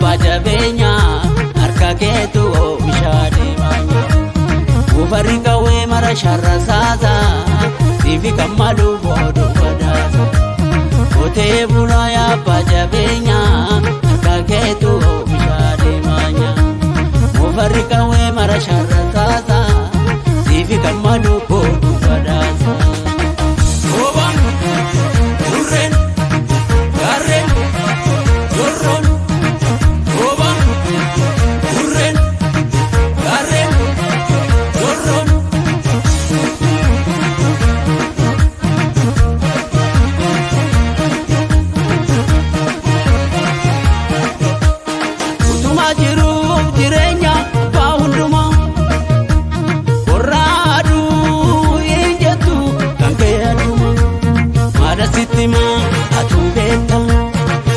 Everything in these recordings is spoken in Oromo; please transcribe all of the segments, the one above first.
bajabenya harka keetu oomishaadhe maanya Ufarri qawwee mara sharra saasa sifi kammalu boodu wadaasa Qotee bulaa yaa bajabenya harka keetu oomishaadhe maanya Ufarri qawwee mara sharra saasa sifi kammalu boodu wadaasa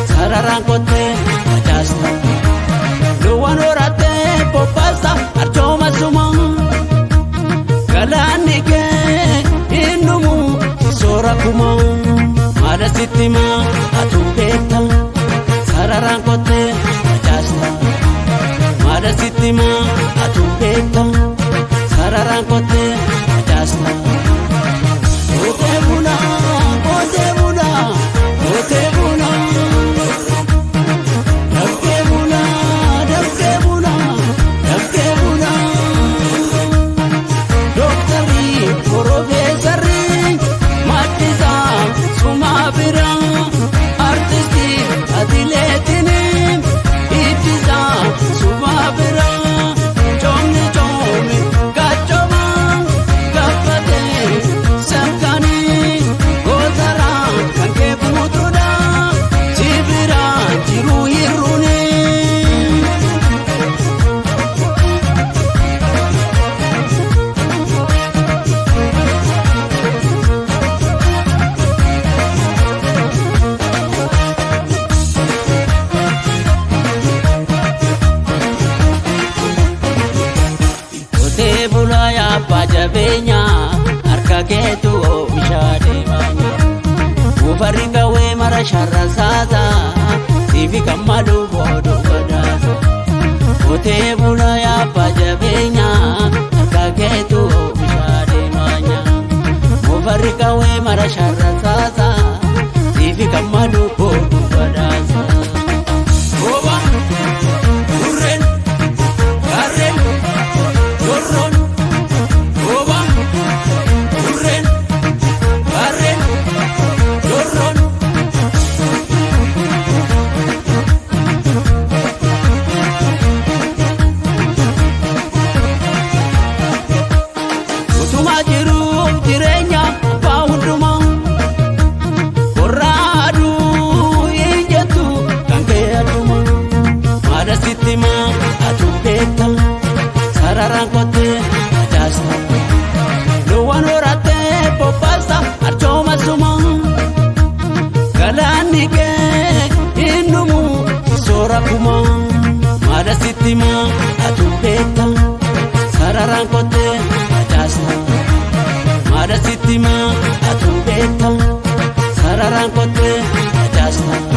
Sararaan kottee ajaasta Luwwan horatee bobbaasaa arjooma suma Galaanni kee hin dhumu soora kuma Maala sitti maa atuu beekta Sararaan kottee ajaasta Maala sitti maa atuu beekta Sararaan kottee ajaasta Qotee bulaa qotee bulaa qotee bulaa Bajabenya harka keetu oomishaadhe maanya Ufarri qawwee mara sharra saasa sifi kammalu boodu wadaasa Qotee bulaa yaa bajabenya harka keetu oomishaadhe maanya Ufarri qawwee mara sharra saasa sifi kammalu boodu wadaasa Sararaan kottee ajaasta Luwwan horatee bobbaasaa arjooma suma Galaanni kee hin dhumu soora kuma Maala sitti maa atuu beekta Sararaan kottee ajaasta Maala sitti maa atuu beekta Sararaan kottee ajaasta